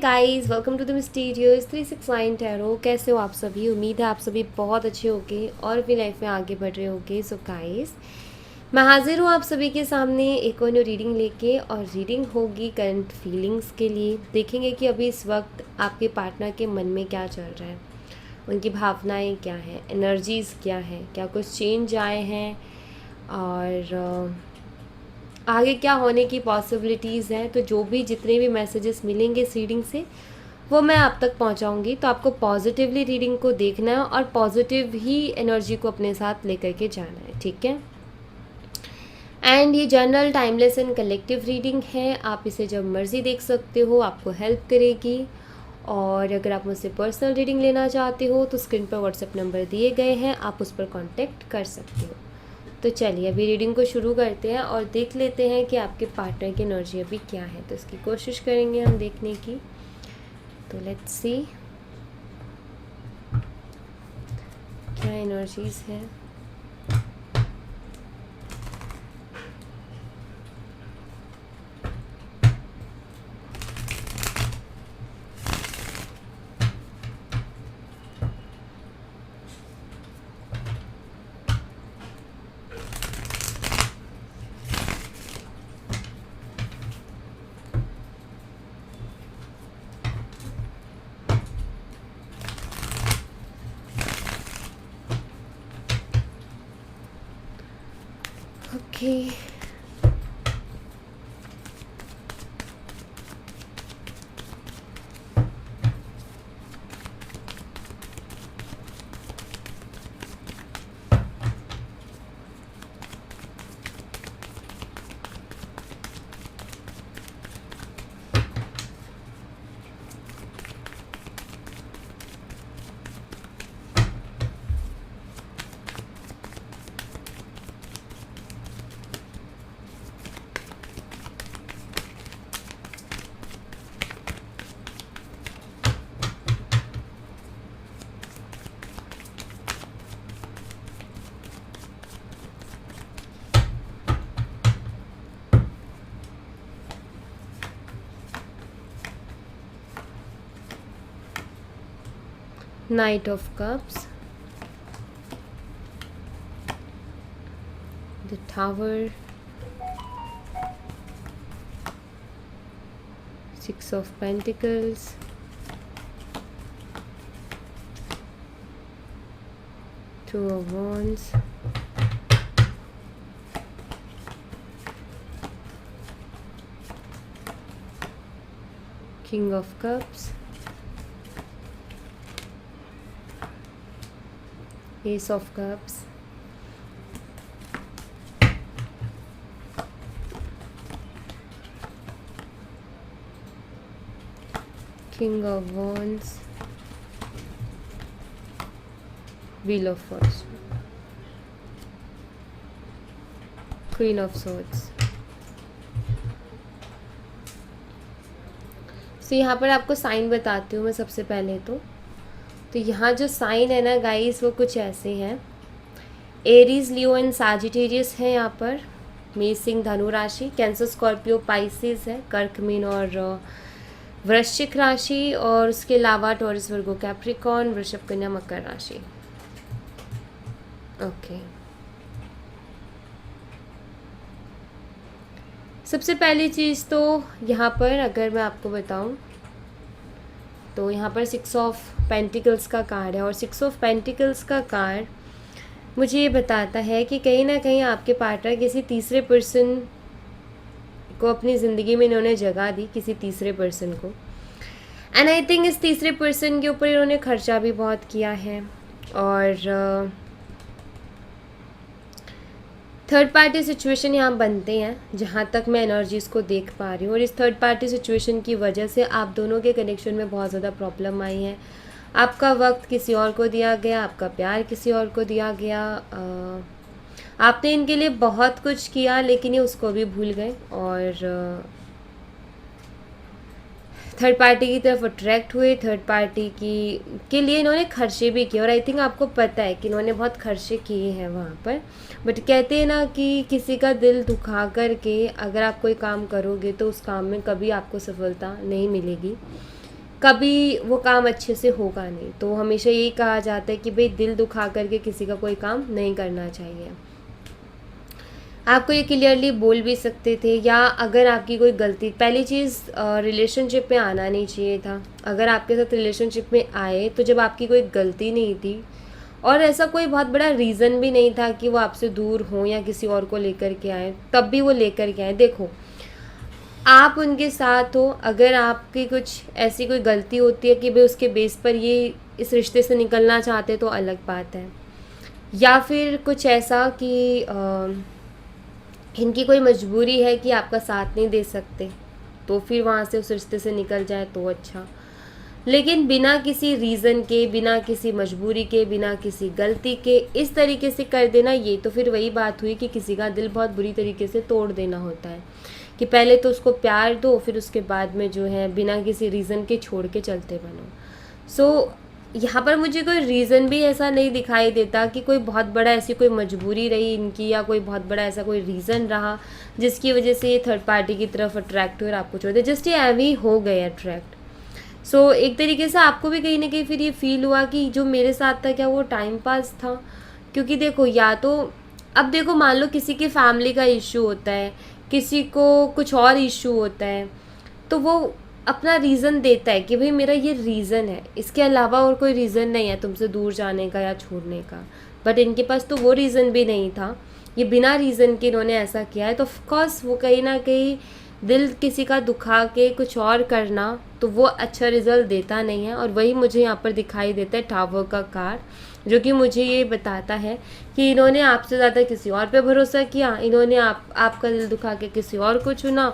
Guys, welcome to the mysterious 369 tarot. कैसे हो आप सभी? उम्मीद है आप सभी बहुत अच्छे होंगे और अपनी लाइफ में आगे बढ़ रहे होंगे। सो गाइस, मैं हाजिर हूँ आप सभी के सामने एक और न्यू रीडिंग लेके, और रीडिंग होगी करंट फीलिंग्स के लिए। देखेंगे कि अभी इस वक्त आपके पार्टनर के मन में क्या चल रहा है, उनकी भावनाएं क्या हैं, एनर्जीज़ क्या हैं, क्या कुछ चेंज आए हैं, और आगे क्या होने की पॉसिबिलिटीज़ हैं। तो जो भी जितने भी मैसेजेस मिलेंगे इस रीडिंग से, वो मैं आप तक पहुंचाऊंगी। तो आपको पॉजिटिवली रीडिंग को देखना है और पॉजिटिव ही एनर्जी को अपने साथ लेकर के जाना है, ठीक है। एंड ये general, timeless and collective reading है। आप इसे जब मर्ज़ी देख सकते हो, आपको हेल्प करेगी। और अगर आप मुझसे पर्सनल रीडिंग लेना चाहते हो तो स्क्रीन पर व्हाट्सएप नंबर दिए गए हैं, आप उस पर कांटेक्ट कर सकते हो। तो चलिए अभी रीडिंग को शुरू करते हैं और देख लेते हैं कि आपके पार्टनर की एनर्जी अभी क्या है। तो इसकी कोशिश करेंगे हम देखने की। तो लेट्स सी क्या एनर्जीज है। Okay, night of cups, the tower, 6 of Pentacles, Two of Wands, King of Cups, Ace of Cups, King of Wands, Wheel of Fortune, Queen of Swords। तो यहाँ पर आपको साइन बताती हूँ मैं सबसे पहले। तो यहाँ जो साइन है ना गाइस, वो कुछ ऐसे हैं। एरीज, लियो एंड सैजिटेरियस है यहाँ पर। मेष, सिंह, धनु राशि। कैंसर, स्कॉर्पियो, पाइसेस है। कर्क, मीन और वृश्चिक राशि। और उसके अलावा टॉरस, वर्गो, कैप्रिकॉर्न, वृषभ, कन्या, मकर राशि। ओके, सबसे पहली चीज़ तो यहाँ पर अगर मैं आपको बताऊँ तो यहाँ पर 6 ऑफ पेंटिकल्स का कार्ड है। और 6 ऑफ पेंटिकल्स का कार्ड मुझे ये बताता है कि कहीं ना कहीं आपके पार्टनर किसी तीसरे पर्सन को अपनी ज़िंदगी में इन्होंने जगह दी, किसी तीसरे पर्सन को। एंड आई थिंक इस तीसरे पर्सन के ऊपर इन्होंने खर्चा भी बहुत किया है। और थर्ड पार्टी सिचुएशन यहाँ बनते हैं जहाँ तक मैं एनर्जीज़ को देख पा रही हूँ। और इस थर्ड पार्टी सिचुएशन की वजह से आप दोनों के कनेक्शन में बहुत ज़्यादा प्रॉब्लम आई है। आपका वक्त किसी और को दिया गया, आपका प्यार किसी और को दिया गया। आपने इनके लिए बहुत कुछ किया लेकिन ये उसको भी भूल गए और थर्ड पार्टी की तरफ अट्रैक्ट हुए। थर्ड पार्टी के लिए इन्होंने खर्चे भी किए। और आई थिंक आपको पता है कि इन्होंने बहुत खर्चे किए हैं वहाँ पर। बट कहते हैं ना कि किसी का दिल दुखा कर के अगर आप कोई काम करोगे तो उस काम में कभी आपको सफलता नहीं मिलेगी। कभी वो काम अच्छे से होगा नहीं। तो हमेशा यही कहा जाता है कि भाई दिल दुखा करके किसी का कोई काम नहीं करना चाहिए। आपको ये क्लियरली बोल भी सकते थे, या अगर आपकी कोई गलती, पहली चीज़ रिलेशनशिप में आना नहीं चाहिए था। अगर आपके साथ रिलेशनशिप में आए तो जब आपकी कोई गलती नहीं थी और ऐसा कोई बहुत बड़ा रीज़न भी नहीं था कि वो आपसे दूर हों या किसी और को लेकर के आए, तब भी वो लेकर के आए। देखो, आप उनके साथ हो, अगर आपकी कुछ ऐसी कोई गलती होती है कि भाई उसके बेस पर ये इस रिश्ते से निकलना चाहते तो अलग बात है, या फिर कुछ ऐसा कि इनकी कोई मजबूरी है कि आपका साथ नहीं दे सकते, तो फिर वहाँ से उस रिश्ते से निकल जाए तो अच्छा। लेकिन बिना किसी रीज़न के, बिना किसी मजबूरी के, बिना किसी गलती के इस तरीके से कर देना, ये तो फिर वही बात हुई कि किसी का दिल बहुत बुरी तरीके से तोड़ देना होता है, कि पहले तो उसको प्यार दो, फिर उसके बाद में जो है बिना किसी रीज़न के छोड़ के चलते बनो। सो यहाँ पर मुझे कोई रीज़न भी ऐसा नहीं दिखाई देता कि कोई बहुत बड़ा ऐसी कोई मजबूरी रही इनकी, या कोई बहुत बड़ा ऐसा कोई रीज़न रहा जिसकी वजह से ये थर्ड पार्टी की तरफ अट्रैक्ट हुए और आपको छोड़ दे। जस्ट ये एम ही हो गए अट्रैक्ट। सो एक तरीके से आपको भी कहीं ना कहीं फिर ये फील हुआ कि जो मेरे साथ था क्या वो टाइम पास था। क्योंकि देखो, या तो अब देखो, मान लो किसी की फैमिली का इशू होता है, किसी को कुछ और इशू होता है, तो वो अपना रीज़न देता है कि भाई मेरा ये रीज़न है, इसके अलावा और कोई रीज़न नहीं है तुमसे दूर जाने का या छोड़ने का। बट इनके पास तो वो रीज़न भी नहीं था, ये बिना रीज़न के इन्होंने ऐसा किया है। तो ऑफकोर्स वो कहीं ना कहीं दिल किसी का दुखा के कुछ और करना, तो वो अच्छा रिज़ल्ट देता नहीं है। और वही मुझे यहाँ पर दिखाई देता है टावर का कार्ड, जो कि मुझे ये बताता है कि इन्होंने आपसे ज़्यादा किसी और पे भरोसा किया, इन्होंने आपका दिल दुखा के किसी और को चुना,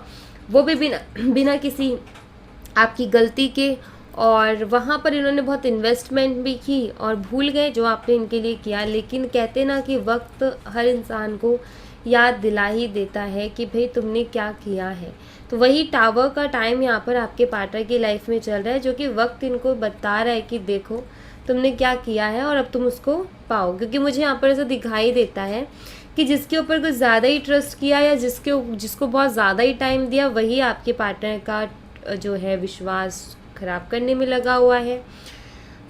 वो भी बिना बिना किसी आपकी गलती के। और वहाँ पर इन्होंने बहुत इन्वेस्टमेंट भी की और भूल गए जो आपने इनके लिए किया। लेकिन कहते ना कि वक्त हर इंसान को याद दिला ही देता है कि भाई तुमने क्या किया है। तो वही टावर का टाइम यहाँ पर आपके पार्टनर की लाइफ में चल रहा है, जो कि वक्त इनको बता रहा है कि देखो तुमने क्या किया है और अब तुम उसको पाओ। क्योंकि मुझे यहाँ पर ऐसा दिखाई देता है कि जिसके ऊपर कुछ ज़्यादा ही ट्रस्ट किया या जिसको बहुत ज़्यादा ही टाइम दिया, वही आपके पार्टनर का जो है विश्वास खराब करने में लगा हुआ है।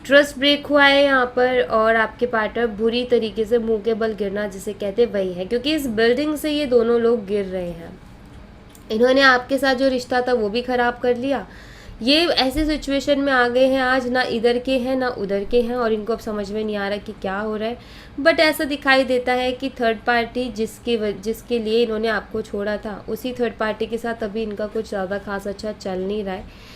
ट्रस्ट ब्रेक हुआ है यहाँ पर, और आपके पार्टनर बुरी तरीके से मुंह के बल गिरना जिसे कहते वही है। क्योंकि इस बिल्डिंग से ये दोनों लोग गिर रहे हैं। इन्होंने आपके साथ जो रिश्ता था वो भी ख़राब कर लिया। ये ऐसे सिचुएशन में आ गए हैं आज, ना इधर के हैं ना उधर के हैं, और इनको अब समझ में नहीं आ रहा कि क्या हो रहा है। बट ऐसा दिखाई देता है कि थर्ड पार्टी जिसके लिए इन्होंने आपको छोड़ा था, उसी थर्ड पार्टी के साथ अभी इनका कुछ ज़्यादा खास अच्छा चल नहीं रहा है।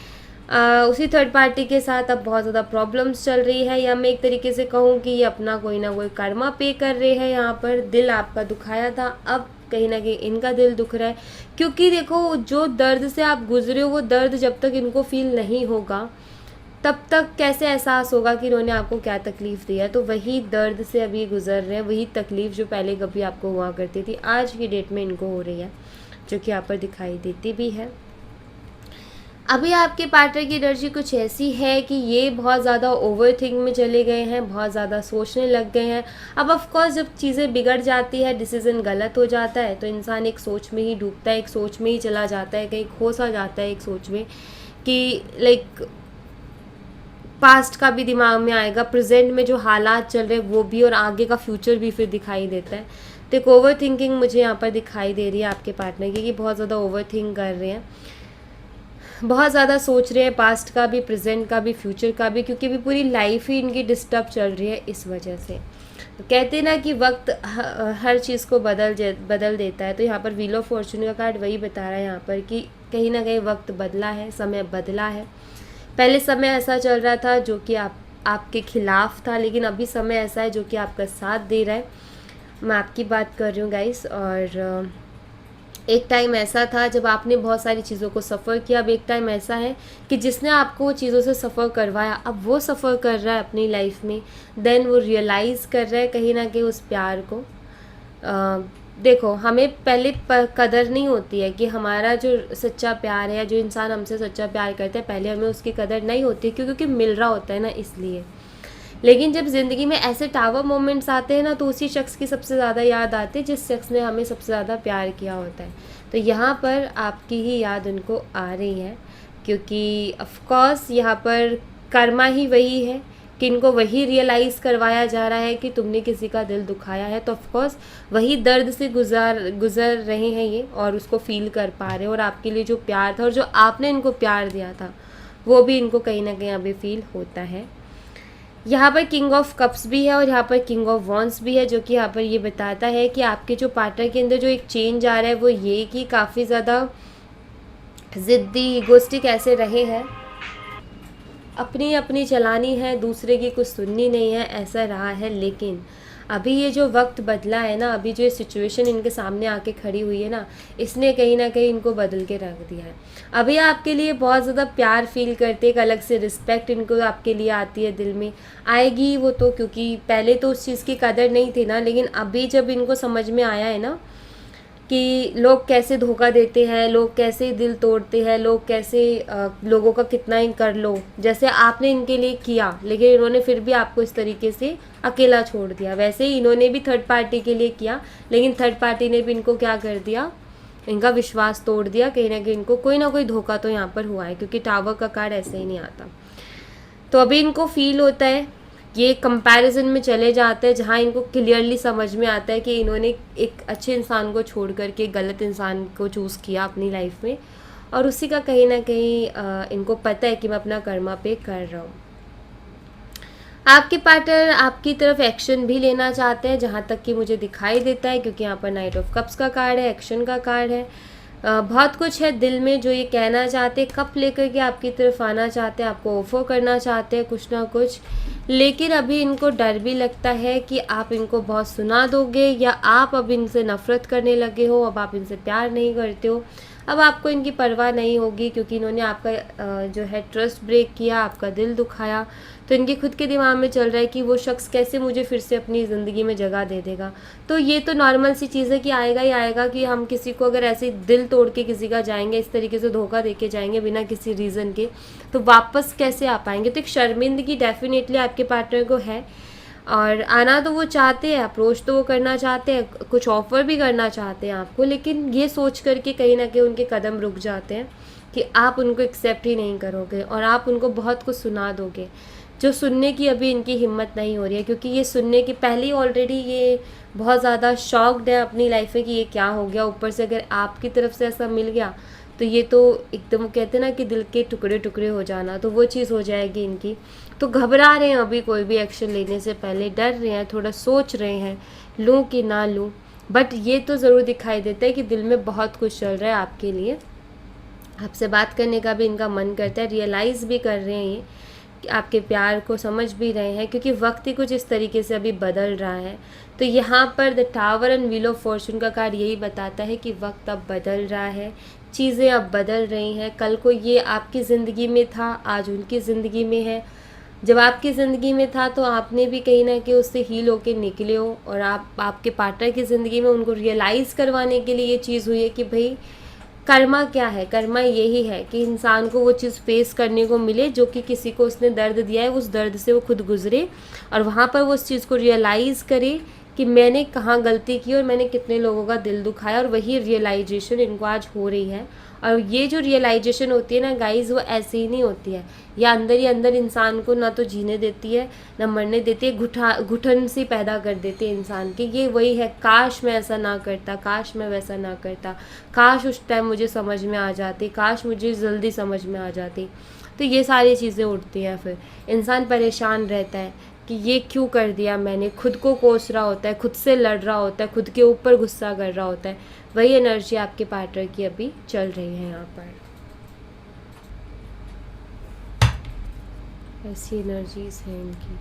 उसी थर्ड पार्टी के साथ अब बहुत ज़्यादा प्रॉब्लम्स चल रही है, या मैं एक तरीके से कहूँ कि ये अपना कोई ना कोई कर्मा पे कर रहे हैं। यहाँ पर दिल आपका दुखाया था, अब कहीं ना कहीं इनका दिल दुख रहा है। क्योंकि देखो, जो दर्द से आप गुजरे हो, वो दर्द जब तक इनको फील नहीं होगा तब तक कैसे एहसास होगा कि इन्होंने आपको क्या तकलीफ़ दी है। तो वही दर्द से अभी गुजर रहे हैं, वही तकलीफ़ जो पहले कभी आपको हुआ करती थी आज की डेट में इनको हो रही है, जो कि यहाँ पर दिखाई देती भी है। अभी आपके पार्टनर की एनर्जी कुछ ऐसी है कि ये बहुत ज़्यादा ओवर थिंक में चले गए हैं, बहुत ज़्यादा सोचने लग गए हैं। अब ऑफ कोर्स जब चीज़ें बिगड़ जाती है, डिसीज़न गलत हो जाता है, तो इंसान एक सोच में ही डूबता है, एक सोच में ही चला जाता है, कहीं खो सा जाता है एक सोच में कि लाइक पास्ट का भी दिमाग में आएगा, प्रेजेंट में जो हालात चल रहे हैं वो भी, और आगे का फ्यूचर भी फिर दिखाई देता है। तो एक ओवर थिंकिंग मुझे यहाँ पर दिखाई दे रही है आपके पार्टनर की, कि बहुत ज़्यादा ओवर थिंक कर रहे हैं, बहुत ज़्यादा सोच रहे हैं, पास्ट का भी, प्रेजेंट का भी, फ्यूचर का भी। क्योंकि अभी पूरी लाइफ ही इनकी डिस्टर्ब चल रही है इस वजह से। तो कहते हैं ना कि वक्त हर चीज़ को बदल देता है। तो यहाँ पर व्हील ऑफ फॉर्चून का कार्ड वही बता रहा है यहाँ पर कि कहीं ना कहीं वक्त बदला है, समय बदला है। पहले समय ऐसा चल रहा था जो कि आपके खिलाफ था, लेकिन अभी समय ऐसा है जो कि आपका साथ दे रहा है। मैं आपकी बात कर रही हूँ गाइस। और एक टाइम ऐसा था जब आपने बहुत सारी चीज़ों को सफ़र किया। अब एक टाइम ऐसा है कि जिसने आपको वो चीज़ों से सफ़र करवाया, अब वो सफ़र कर रहा है अपनी लाइफ में, देन वो रियलाइज़ कर रहा है कहीं ना कहीं उस प्यार को। देखो, हमें पहले कदर नहीं होती है कि हमारा जो सच्चा प्यार है, जो इंसान हमसे सच्चा प्यार करता है, पहले हमें उसकी कदर नहीं होती क्योंकि मिल रहा होता है ना, इसलिए। लेकिन जब ज़िंदगी में ऐसे टावर मोमेंट्स आते हैं ना, तो उसी शख्स की सबसे ज़्यादा याद आती है जिस शख्स ने हमें सबसे ज़्यादा प्यार किया होता है। तो यहाँ पर आपकी ही याद उनको आ रही है। क्योंकि ऑफ कोर्स यहाँ पर कर्मा ही वही है कि इनको वही रियलाइज़ करवाया जा रहा है कि तुमने किसी का दिल दुखाया है, तो ऑफ कोर्स वही दर्द से गुज़र रहे हैं ये, और उसको फील कर पा रहे हैं। और आपके लिए जो प्यार था और जो आपने इनको प्यार दिया था वो भी इनको कहीं ना कहीं अभी फील होता है। यहाँ पर किंग ऑफ कप्स भी है और यहाँ पर किंग ऑफ वॉन्ड्स भी है, जो कि यहाँ पर ये बताता है कि आपके जो पार्टनर के अंदर जो एक चेंज आ रहा है वो ये कि काफ़ी ज़्यादा ज़िद्दी इगोस्टिक ऐसे रहे हैं, अपनी अपनी चलानी है, दूसरे की कुछ सुननी नहीं है, ऐसा रहा है। लेकिन अभी ये जो वक्त बदला है ना, अभी जो ये सिचुएशन इनके सामने आके खड़ी हुई है ना, इसने कहीं ना कहीं इनको बदल के रख दिया है। अभी आपके लिए बहुत ज़्यादा प्यार फील करते, एक अलग से रिस्पेक्ट इनको आपके लिए आती है, दिल में आएगी वो तो, क्योंकि पहले तो उस चीज़ की कदर नहीं थी ना, लेकिन अभी जब इनको समझ में आया है ना कि लोग कैसे धोखा देते हैं, लोग कैसे दिल तोड़ते हैं, लोग कैसे लोगों का कितना ही कर लो, जैसे आपने इनके लिए किया लेकिन इन्होंने फिर भी आपको इस तरीके से अकेला छोड़ दिया, वैसे ही इन्होंने भी थर्ड पार्टी के लिए किया, लेकिन थर्ड पार्टी ने भी इनको क्या कर दिया, इनका विश्वास तोड़ दिया। कहीं ना कहीं इनको कोई ना कोई धोखा तो यहाँ पर हुआ है, क्योंकि टावर का कार्ड ऐसे ही नहीं आता। तो अभी इनको फील होता है, ये कंपैरिजन में चले जाते हैं, जहाँ इनको क्लियरली समझ में आता है कि इन्होंने एक अच्छे इंसान को छोड़ करके गलत इंसान को चूज़ किया अपनी लाइफ में, और उसी का कहीं ना कहीं इनको पता है कि मैं अपना कर्मा पे कर रहा हूँ। आपके पार्टनर आपकी तरफ एक्शन भी लेना चाहते हैं, जहाँ तक कि मुझे दिखाई देता है, क्योंकि यहाँ पर नाइट ऑफ कप्स का कार्ड है, एक्शन का कार्ड है। बहुत कुछ है दिल में जो ये कहना चाहते हैं, कप लेकर के आपकी तरफ आना चाहते हैं, आपको ऑफर करना चाहते हैं कुछ ना कुछ, लेकिन अभी इनको डर भी लगता है कि आप इनको बहुत सुना दोगे, या आप अब इनसे नफ़रत करने लगे हो, अब आप इनसे प्यार नहीं करते हो, अब आपको इनकी परवाह नहीं होगी, क्योंकि इन्होंने आपका जो है ट्रस्ट ब्रेक किया, आपका दिल दुखाया। तो इनके खुद के दिमाग में चल रहा है कि वो शख्स कैसे मुझे फिर से अपनी ज़िंदगी में जगह दे देगा। तो ये तो नॉर्मल सी चीज़ है कि आएगा ही आएगा, कि हम किसी को अगर ऐसे दिल तोड़ के किसी का जाएंगे, इस तरीके से धोखा दे के जाएंगे बिना किसी रीज़न के, तो वापस कैसे आ पाएंगे। तो एक शर्मिंदगी डेफिनेटली आपके पार्टनर को है, और आना तो वो चाहते हैं, अप्रोच तो वो करना चाहते हैं, कुछ ऑफ़र भी करना चाहते हैं आपको, लेकिन ये सोच करके कहीं ना कहीं उनके कदम रुक जाते हैं कि आप उनको एक्सेप्ट ही नहीं करोगे और आप उनको बहुत कुछ सुना दोगे, जो सुनने की अभी इनकी हिम्मत नहीं हो रही है, क्योंकि ये सुनने की पहले ही ऑलरेडी ये बहुत ज़्यादा शॉक्ड है अपनी लाइफ में कि ये क्या हो गया। ऊपर से अगर आपकी तरफ से ऐसा मिल गया तो ये तो एकदम कहते हैं ना कि दिल के टुकड़े टुकड़े हो जाना, तो वो चीज़ हो जाएगी इनकी। तो घबरा रहे हैं अभी कोई भी एक्शन लेने से पहले, डर रहे हैं, थोड़ा सोच रहे हैं लूँ कि ना लूँ। बट ये तो ज़रूर दिखाई देता है कि दिल में बहुत कुछ चल रहा है आपके लिए, आपसे बात करने का भी इनका मन करता है, रियलाइज़ भी कर रहे हैं ये कि आपके प्यार को समझ भी रहे हैं, क्योंकि वक्त ही कुछ इस तरीके से अभी बदल रहा है। तो यहाँ पर the tower and wheel of Fortune का कार्ड यही बताता है कि वक्त अब बदल रहा है, चीज़ें अब बदल रही हैं। कल को ये आपकी ज़िंदगी में था, आज उनकी ज़िंदगी में है। जब आपकी ज़िंदगी में था तो आपने भी कहीं ना कहीं उससे हील होके निकले हो, और आप आपके पार्टनर की ज़िंदगी में उनको रियलाइज़ करवाने के लिए ये चीज़ हुई है कि भाई कर्मा क्या है। कर्मा यही है कि इंसान को वो चीज़ फेस करने को मिले जो कि किसी को उसने दर्द दिया है, उस दर्द से वो खुद गुजरे और वहाँ पर वो उस चीज़ को रियलाइज़ करे कि मैंने कहाँ गलती की और मैंने कितने लोगों का दिल दुखाया, और वही रियलाइजेशन इनको आज हो रही है। और ये जो रियलाइजेशन होती है ना गाइज़, वो ऐसे ही नहीं होती है, या अंदर ही अंदर इंसान को ना तो जीने देती है ना मरने देती है, घुटन सी पैदा कर देती है इंसान की। ये वही है, काश मैं ऐसा ना करता, काश मैं वैसा ना करता, काश उस टाइम मुझे समझ में आ जाती, काश मुझे जल्दी समझ में आ जाती। तो ये सारी चीज़ें उठती हैं, फिर इंसान परेशान रहता है कि ये क्यों कर दिया मैंने, खुद को कोस रहा होता है, खुद से लड़ रहा होता है, खुद के ऊपर गुस्सा कर रहा होता है। वही एनर्जी आपके पार्टनर की अभी चल रही है यहाँ पर, ऐसी एनर्जीज हैं इनकी।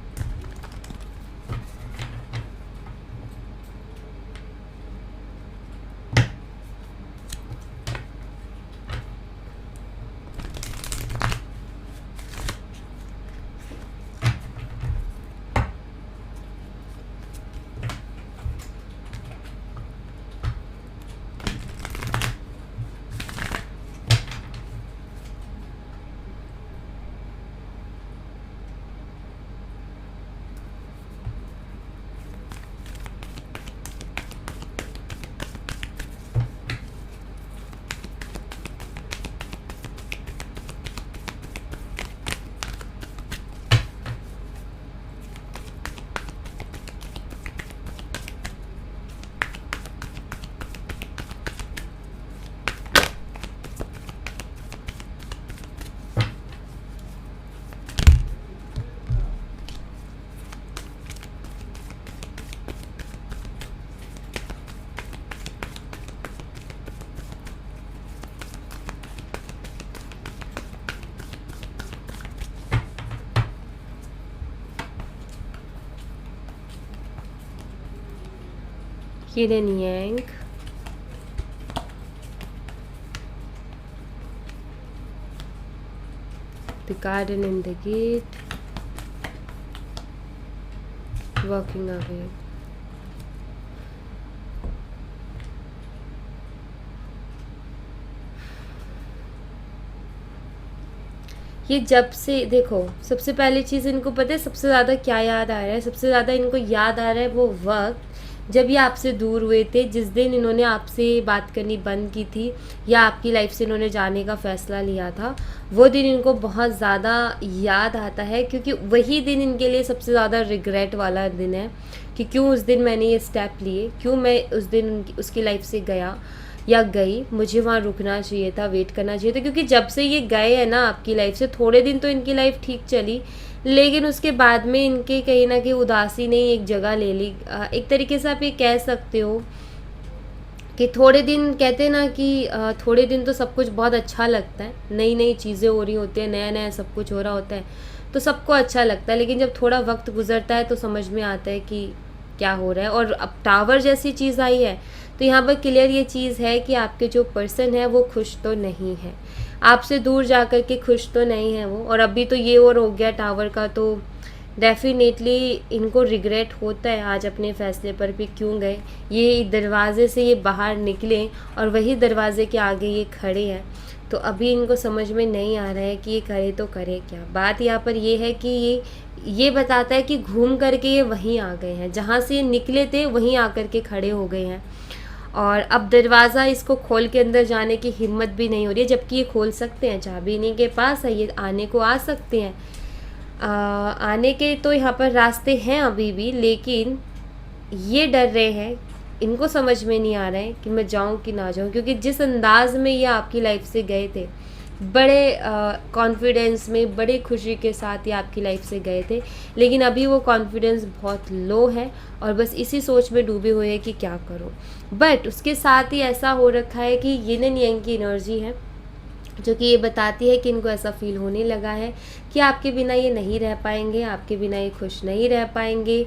Yin and Yang. The garden and the gate. Walking away. ये जब से देखो, सबसे पहली चीज़ इनको पता है सबसे ज़्यादा क्या याद आ रहा है, सबसे ज़्यादा इनको याद आ रहा है वो वक्त जब ये आपसे दूर हुए थे, जिस दिन इन्होंने आपसे बात करनी बंद की थी या आपकी लाइफ से इन्होंने जाने का फ़ैसला लिया था। वो दिन इनको बहुत ज़्यादा याद आता है, क्योंकि वही दिन इनके लिए सबसे ज़्यादा रिग्रेट वाला दिन है कि क्यों उस दिन मैंने ये स्टेप लिए, क्यों मैं उस दिन उसकी लाइफ से गया या गई, मुझे वहाँ रुकना चाहिए था, वेट करना चाहिए था। क्योंकि जब से ये गए हैं ना आपकी लाइफ से, थोड़े दिन तो इनकी लाइफ ठीक चली, लेकिन उसके बाद में इनके कहीं ना कहीं उदासी ने एक जगह ले ली। एक तरीके से आप ये कह सकते हो कि थोड़े दिन, कहते हैं ना कि थोड़े दिन तो सब कुछ बहुत अच्छा लगता है, नई नई चीज़ें हो रही होती हैं, नया नया सब कुछ हो रहा होता है, तो सबको अच्छा लगता है। लेकिन जब थोड़ा वक्त गुजरता है तो समझ में आता है कि क्या हो रहा है। और अब टावर जैसी चीज़ आई है तो यहाँ पर क्लियर ये चीज़ है कि आपके जो पर्सन है वो खुश तो नहीं है, आपसे दूर जा कर के खुश तो नहीं है वो। और अभी तो ये और हो गया टावर का, तो डेफिनेटली इनको रिग्रेट होता है आज अपने फ़ैसले पर भी क्यों गए। ये दरवाज़े से ये बाहर निकले और वही दरवाज़े के आगे ये खड़े हैं, तो अभी इनको समझ में नहीं आ रहा है कि ये करे तो करे क्या। बात यहाँ पर ये है कि ये बताता है कि घूम करके ये वहीं आ गए हैं, जहाँ से ये निकले थे वहीं आकर के खड़े हो गए हैं। और अब दरवाज़ा इसको खोल के अंदर जाने की हिम्मत भी नहीं हो रही है, जबकि ये खोल सकते हैं, चाबी इन्हीं के पास है, ये आने को आ सकते हैं। आने के तो यहाँ पर रास्ते हैं अभी भी, लेकिन ये डर रहे हैं, इनको समझ में नहीं आ रहा है कि मैं जाऊँ कि ना जाऊँ। क्योंकि जिस अंदाज में ये आपकी लाइफ से गए थे, बड़े कॉन्फिडेंस में, बड़े खुशी के साथ ये आपकी लाइफ से गए थे, लेकिन अभी वो कॉन्फिडेंस बहुत लो है और बस इसी सोच में डूबे हुए हैं कि क्या करो। बट उसके साथ ही ऐसा हो रखा है कि यिन एंड यांग की एनर्जी है, जो कि ये बताती है कि इनको ऐसा फील होने लगा है कि आपके बिना ये नहीं रह पाएंगे, आपके बिना ये खुश नहीं रह पाएंगे,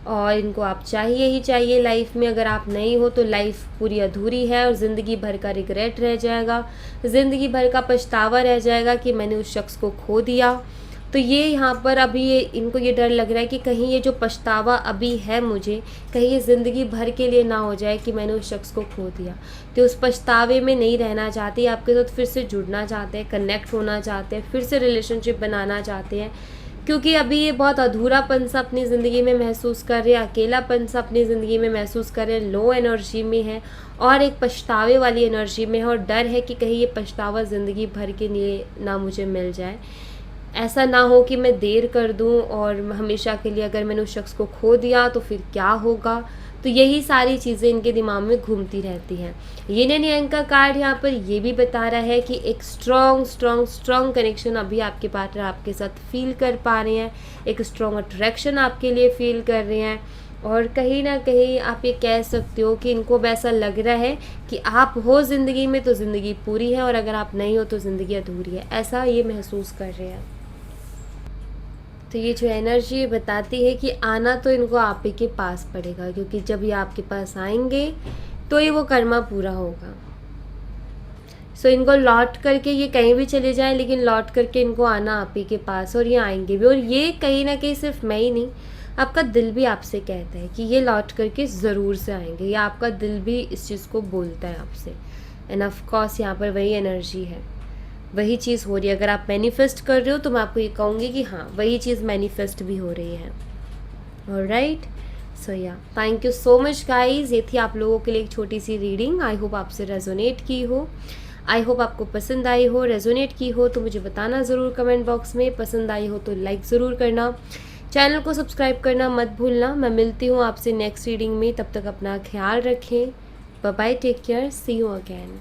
और इनको आप चाहिए ही चाहिए लाइफ में। अगर आप नहीं हो तो लाइफ पूरी अधूरी है और ज़िंदगी भर का रिग्रेट रह जाएगा, ज़िंदगी भर का पछतावा रह जाएगा कि मैंने उस शख्स को खो दिया। तो ये यहाँ पर अभी इनको ये डर लग रहा है कि कहीं ये जो पछतावा अभी है मुझे, कहीं ये ज़िंदगी भर के लिए ना हो जाए कि मैंने उस शख्स को खो दिया। तो उस पछतावे में नहीं रहना चाहते, आपके साथ फिर से जुड़ना चाहते हैं, कनेक्ट होना चाहते हैं, फिर से रिलेशनशिप बनाना चाहते हैं। क्योंकि अभी ये बहुत अधूरापन सा अपनी ज़िंदगी में महसूस कर रहे हैं, अकेलापन सा अपनी ज़िंदगी में महसूस कर रहे हैं, लो एनर्जी में है और एक पछतावे वाली एनर्जी में है, और डर है कि कहीं ये पछतावा ज़िंदगी भर के लिए ना मुझे मिल जाए। ऐसा ना हो कि मैं देर कर दूं और हमेशा के लिए अगर मैंने उस शख्स को खो दिया तो फिर क्या होगा। तो यही सारी चीज़ें इनके दिमाग में घूमती रहती हैं। यिन एंड यांग का कार्ड यहाँ पर ये भी बता रहा है कि एक स्ट्रॉन्ग कनेक्शन अभी आपके पार्टनर आपके साथ फील कर पा रहे हैं, एक स्ट्रॉन्ग अट्रैक्शन आपके लिए फील कर रहे हैं, और कहीं ना कहीं आप ये कह सकते हो कि इनको वैसा लग रहा है कि आप हो ज़िंदगी में तो ज़िंदगी पूरी है, और अगर आप नहीं हो तो ज़िंदगी अधूरी है, ऐसा ये महसूस कर रहे हैं। तो ये जो एनर्जी बताती है कि आना तो इनको आप ही के पास पड़ेगा, क्योंकि जब ये आपके पास आएंगे तो ये वो कर्मा पूरा होगा। सो इनको लौट करके ये कहीं भी चले जाएं, लेकिन लौट करके इनको आना आप ही के पास, और ये आएंगे भी। और ये कहीं ना कहीं सिर्फ मैं ही नहीं, आपका दिल भी आपसे कहता है कि ये लौट करके ज़रूर से आएंगे, या आपका दिल भी इस चीज़ को बोलता है आपसे। एंड ऑफ कोर्स यहाँ पर वही एनर्जी है, वही चीज़ हो रही है। अगर आप मैनिफेस्ट कर रहे हो तो मैं आपको ये कहूँगी कि हाँ, वही चीज़ मैनिफेस्ट भी हो रही है। ऑलराइट, सो या thank you so much guys. ये थी आप लोगों के लिए एक छोटी सी रीडिंग। आई होप आपसे रेजोनेट की हो, आई होप आपको पसंद आई हो। रेजोनेट की हो तो मुझे बताना ज़रूर कमेंट बॉक्स में, पसंद आई हो तो लाइक ज़रूर करना, चैनल को सब्सक्राइब करना मत भूलना। मैं मिलती हूँ आपसे नेक्स्ट रीडिंग में, तब तक अपना ख्याल रखें। Bye bye, take care, see you again.